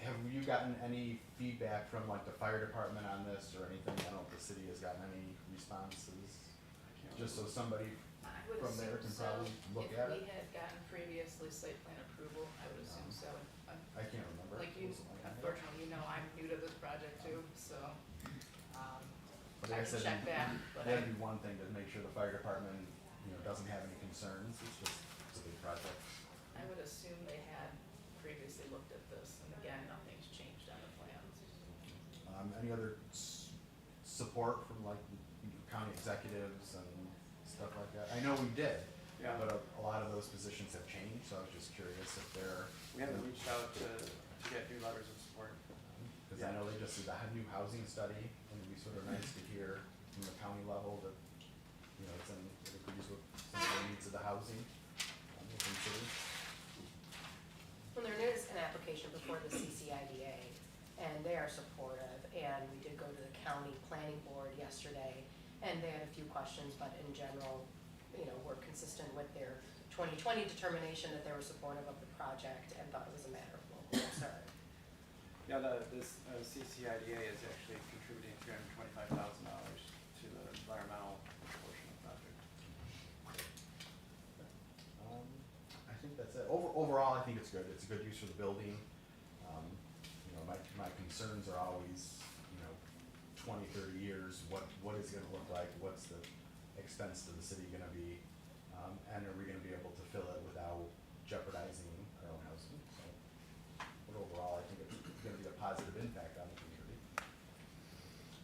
S3: Have you gotten any feedback from like the fire department on this or anything? I don't know if the city has gotten any responses. Just so somebody
S9: I would
S3: from there
S9: assume
S3: can
S9: so.
S3: probably look at
S9: If we
S3: it.
S9: had gotten previously site plan approval, I would assume so.
S3: I can't remember.
S9: Like you,
S3: It was a long time ago.
S9: unfortunately, I'm new to this project too, so,
S3: But
S9: I
S3: like
S9: can check back, but
S3: that'd be one thing to make sure the fire department, doesn't have any concerns. It's a big project.
S9: I would assume they had previously looked at this, and again, nothing's changed on the plans.
S3: Any other support from like county executives and stuff like that? I know we did,
S6: Yeah.
S3: but a lot of those positions have changed, so I was just curious if they're.
S6: We haven't reached out to get new letters of support.
S3: Because I know they just did a new housing study, and it'd be sort of nice to hear from the county level that, it agrees with some of the needs of the housing within city.
S7: Well, there is an application before the CCIDA, and they are supportive, and we did go to the county planning board yesterday, and they had a few questions, but in general, were consistent with their 2020 determination that they were supportive of the project and thought it was a matter of local concern.
S6: Yeah, this CCIDA is actually contributing $325,000 to the environmental portion of the project.
S3: I think that's it. Overall, I think it's good. It's a good use for the building. My concerns are always, 20, 30 years, what is it gonna look like? What's the expense to the city gonna be? And are we gonna be able to fill it without jeopardizing our own housing? So, but overall, I think it's gonna be a positive impact on the community.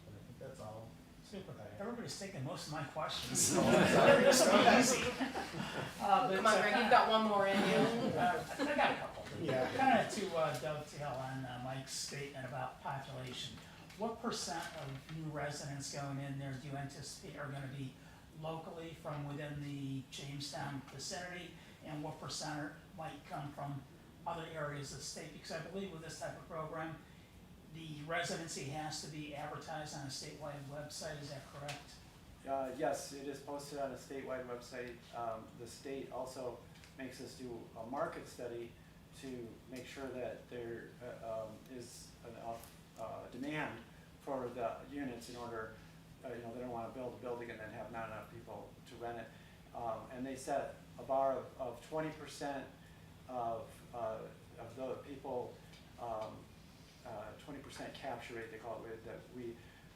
S3: And I think that's all.
S13: Super. Everybody's taking most of my questions, so this will be easy.
S7: Come on, Greg, you've got one more in you.
S13: I got a couple.
S10: Yeah.
S13: Kind of to dovetail on Mike's statement about population. What % of new residents going in there do you anticipate are going to be locally from within the Jamestown vicinity, and what % might come from other areas of the state? Because I believe with this type of program, the residency has to be advertised on a statewide website, is that correct?
S6: Yes, it is posted on a statewide website. The state also makes us do a market study to make sure that there is enough demand for the units in order, they don't want to build a building and then have not enough people to rent it. And they set a bar of 20% of the people, 20% capture rate, they call it, that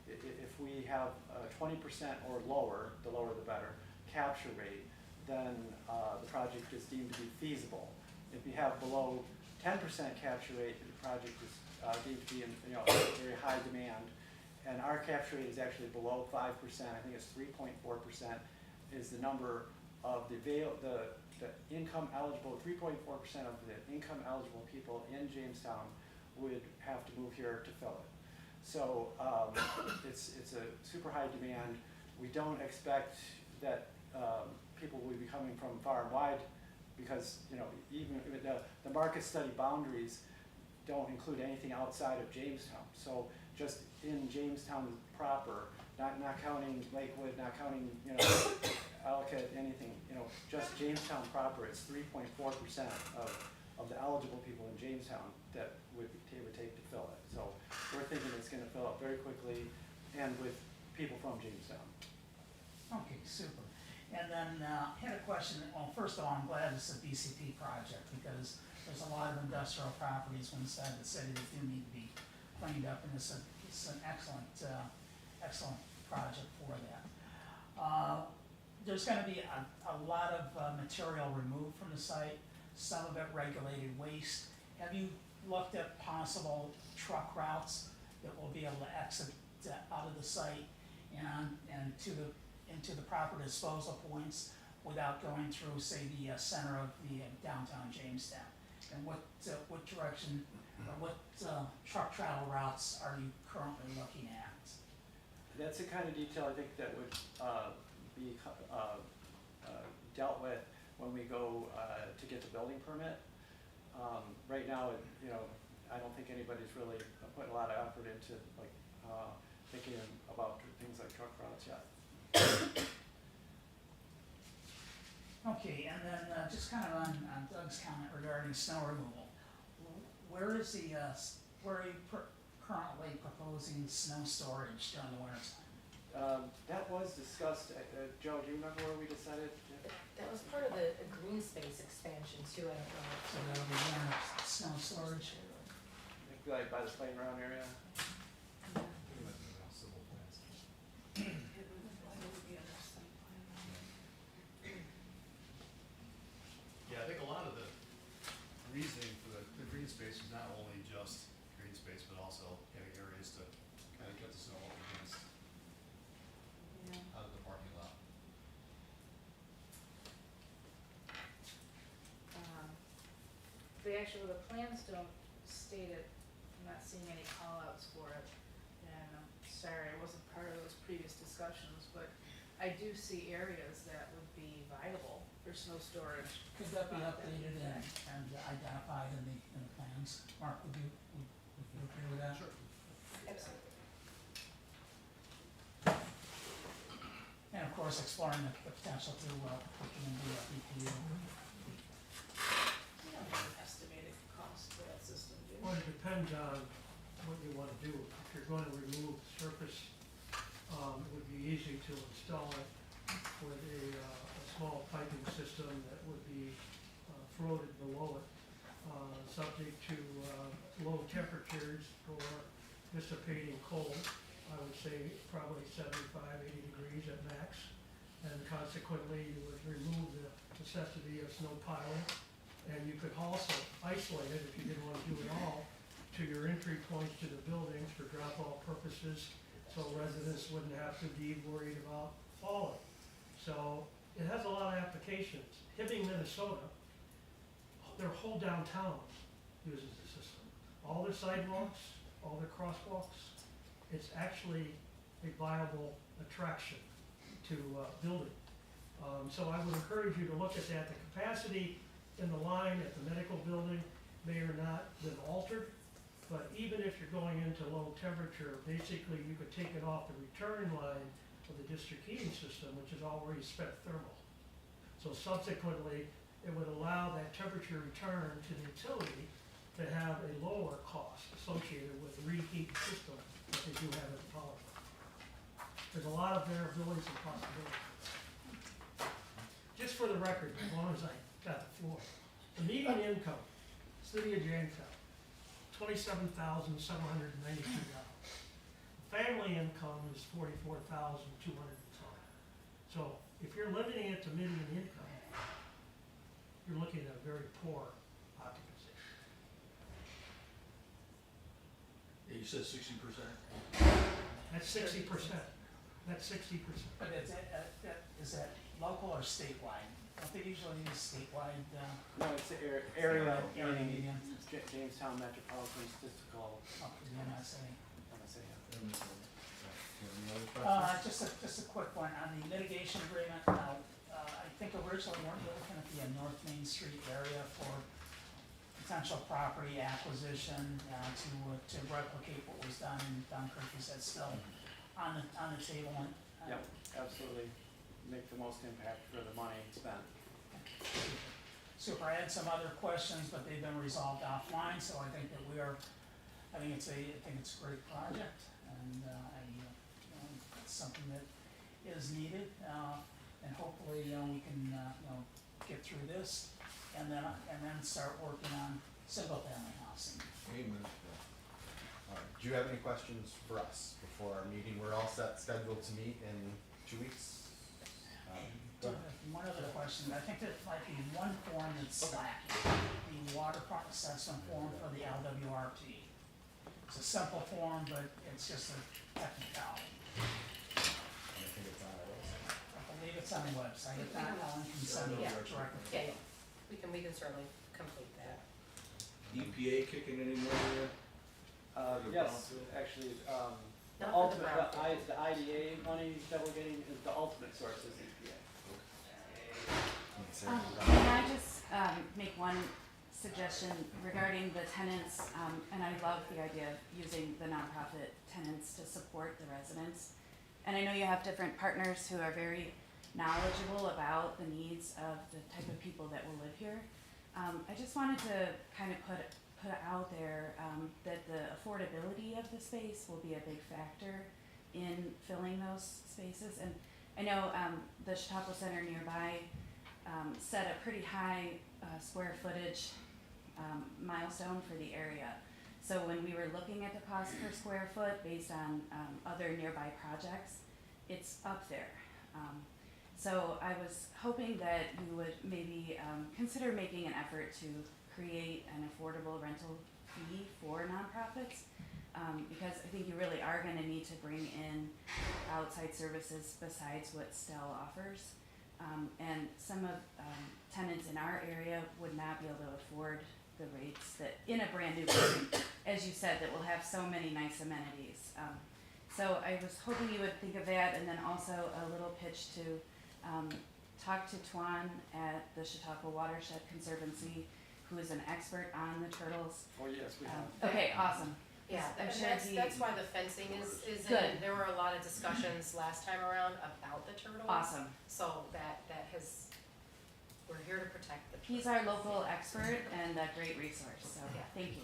S6: if we have 20% or lower, the lower the better, capture rate, then the project is deemed to be feasible. If you have below 10% capture rate, the project is deemed to be in very high demand. And our capture rate is actually below 5%. I think it's 3.4% is the number of the income eligible. 3.4% of the income eligible people in Jamestown would have to move here to fill it. So it's a super high demand. We don't expect that people will be coming from far and wide, because even the market study boundaries don't include anything outside of Jamestown. So just in Jamestown proper, not counting Lakewood, not counting Ellicott, anything, just Jamestown proper, it's 3.4% of the eligible people in Jamestown that it would take to fill it. So we're thinking it's going to fill up very quickly, and with people from Jamestown.
S13: Okay, super. And then I had a question. Well, first of all, I'm glad it's a BCP project, because there's a lot of industrial properties inside the city that do need to be cleaned up, and it's an excellent project for that. There's going to be a lot of material removed from the site, some of it regulated waste. Have you looked at possible truck routes that will be able to exit out of the site and into the proper disposal points without going through, say, the center of the downtown Jamestown? And what direction, or what truck travel routes are you currently looking at?
S6: That's the kind of detail I think that would be dealt with when we go to get the building permit. Right now, I don't think anybody's really putting a lot of effort into like thinking about things like truck routes yet.
S13: Okay, and then just kind of on Doug's comment regarding snow removal. Where is where are you currently proposing snow storage during the winter time?
S6: That was discussed, Joe, do you remember where we decided?
S7: That was part of the green space expansion too, I don't know.
S13: So that'll be winter snow storage.
S6: Like by the playground area?
S8: Yeah, I think a lot of the reasoning for the green space is not only just green space, but also having areas to kind of get the snow up against out of the parking lot.
S9: The plans don't state it, I'm not seeing any call-outs for it, and I'm sorry, I wasn't part of those previous discussions, but I do see areas that would be viable for snow storage.
S13: Could that be updated and identified in the plans? Mark, would you agree with that?
S8: Sure.
S7: Absolutely.
S13: And of course, exploring the potential to put them into a BPU.
S9: You don't have an estimated cost for that system, do you?
S4: Well, it depends on what you wanna do. If you're going to remove the surface, it would be easy to install it with a small piping system that would be floated below it, subject to low temperatures for dissipating cold. I would say probably 75, 80 degrees at max. And consequently, you would remove the necessity of snow piling. And you could also isolate it, if you didn't want to do it all, to your entry points to the buildings for drop-off purposes, so residents wouldn't have to be worried about falling. So it has a lot of applications. Hibbing, Minnesota, their whole downtown uses the system. All their sidewalks, all their crosswalks, it's actually a viable attraction to building. So I would encourage you to look at that. The capacity in the line at the medical building may or not been altered, but even if you're going into low temperature, basically you could take it off the return line of the district heating system, which is already spec thermal. So subsequently, it would allow that temperature return to the utility to have a lower cost associated with the reheat system that they do have at the power plant. There's a lot of variabilities and possibilities. Just for the record, as long as I got the floor, the median income, city of Jamestown, $27,792. Family income is $44,200. So if you're limiting it to median income, you're looking at a very poor occupancy.
S2: Yeah, you said 60%?
S4: That's 60%. That's 60%.
S13: But is that local or statewide? Don't they usually use statewide?
S6: No, it's the area,
S13: Area median.
S6: Jamestown Metropolitan Statistical,
S13: Up to the MSA.
S6: MSA.
S13: Just a quick one on the mitigation agreement. I think originally weren't you looking at the North Main Street area for potential property acquisition to replicate what was done in Dunkirk? Is that still on the table?
S6: Yep, absolutely. Make the most impact for the money spent.
S13: Super. I had some other questions, but they've been resolved offline. So I think that I think it's a great project, and it's something that is needed, and hopefully we can get through this, and then start working on single-family housing.
S3: Amen. All right, do you have any questions for us before our meeting? We're all scheduled to meet in 2 weeks. Go ahead.
S13: One other question, I think there might be one form that's lacking, the waterfront assessment form for the LWRP. It's a simple form, but it's just a technicality.
S3: I think it's on our website.
S13: I believe it's on the website, if not, Ellen can send it
S7: Yeah.
S13: directly.
S7: Yeah, we can certainly complete that.
S2: EPA kicking any more in?
S6: Yes, actually, the
S7: Not for the
S6: ultimate,
S7: brownfield.
S6: the IDA money that we're getting is the ultimate source is EPA.
S12: Can I just make one suggestion regarding the tenants? And I love the idea of using the nonprofit tenants to support the residents. And I know you have different partners who are very knowledgeable about the needs of the type of people that will live here. I just wanted to kind of put out there that the affordability of the space will be a big factor in filling those spaces. And I know the Chautauqua Center nearby set a pretty high square footage milestone for the area. So when we were looking at the cost per square foot based on other nearby projects, it's up there. So I was hoping that you would maybe consider making an effort to create an affordable rental fee for nonprofits, because I think you really are gonna need to bring in outside services besides what Stell offers. And some of tenants in our area would not be able to afford the rates that, in a brand new building, as you said, that will have so many nice amenities. So I was hoping you would think of that, and then also a little pitch to talk to Tuan at the Chautauqua Watershed Conservancy, who is an expert on the turtles.
S6: Oh, yes, we have.
S12: Okay, awesome.
S7: Yeah,
S12: I'm
S7: and
S12: sure
S7: that's why the fencing is in.
S12: Good.
S7: There were a lot of discussions last time around about the turtles.
S12: Awesome.
S7: So that has, we're here to protect the turtles.
S12: He's our local expert and a great resource, so
S7: Yeah.
S12: thank you.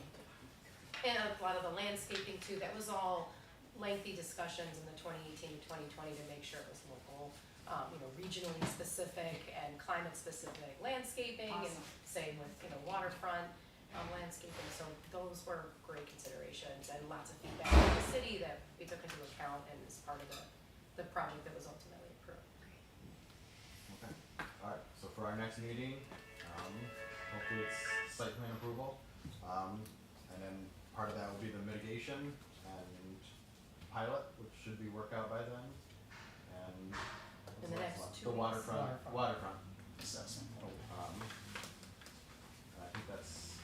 S7: And a lot of the landscaping too, that was all lengthy discussions in the 2018 to 2020 to make sure it was local, regionally specific and climate specific landscaping, and
S12: Awesome.
S7: same with, waterfront landscaping, so those were great considerations and lots of feedback from the city that we took into account and is part of the project that was ultimately approved.
S3: Okay, alright, so for our next meeting, hopefully it's site plan approval. And then part of that will be the mitigation and pilot, which should be worked out by then. And what's
S7: In the
S3: last
S7: next
S3: one?
S7: 2
S3: The
S7: weeks.
S3: waterfront.
S13: Assessment.
S3: And I think that's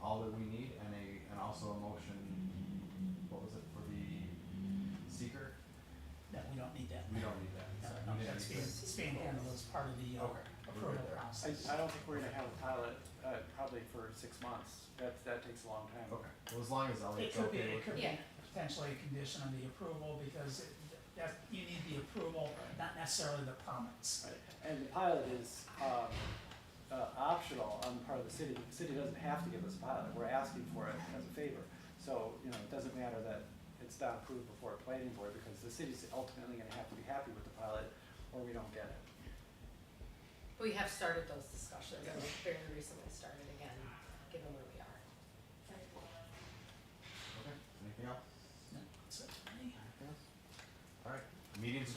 S3: all that we need, and also a motion, what was it, for the seeker?
S13: No, we don't need that.
S3: We don't need that.
S13: No,
S3: So
S13: no,
S3: we didn't
S13: that's
S3: need
S13: being,
S3: that.
S13: it's being handled as part of the
S3: Okay.
S13: approval
S3: We're good there.
S13: process.
S6: I don't think we're gonna have a pilot, probably for 6 months. That takes a long time.
S3: Okay, well, as long as
S13: It
S3: Elliot's
S13: could be,
S3: okay
S13: it
S3: with
S13: could
S3: it.
S7: Yeah.
S13: be potentially a condition of the approval, because you need the approval, not necessarily the permits.
S6: Right. And the pilot is, optional on the part of the city. The city doesn't have to give us a pilot. We're asking for it as a favor. So, it doesn't matter that it's not approved before a planning board, because the city's ultimately gonna have to be happy with the pilot, or we don't get it.
S7: We have started those discussions very recently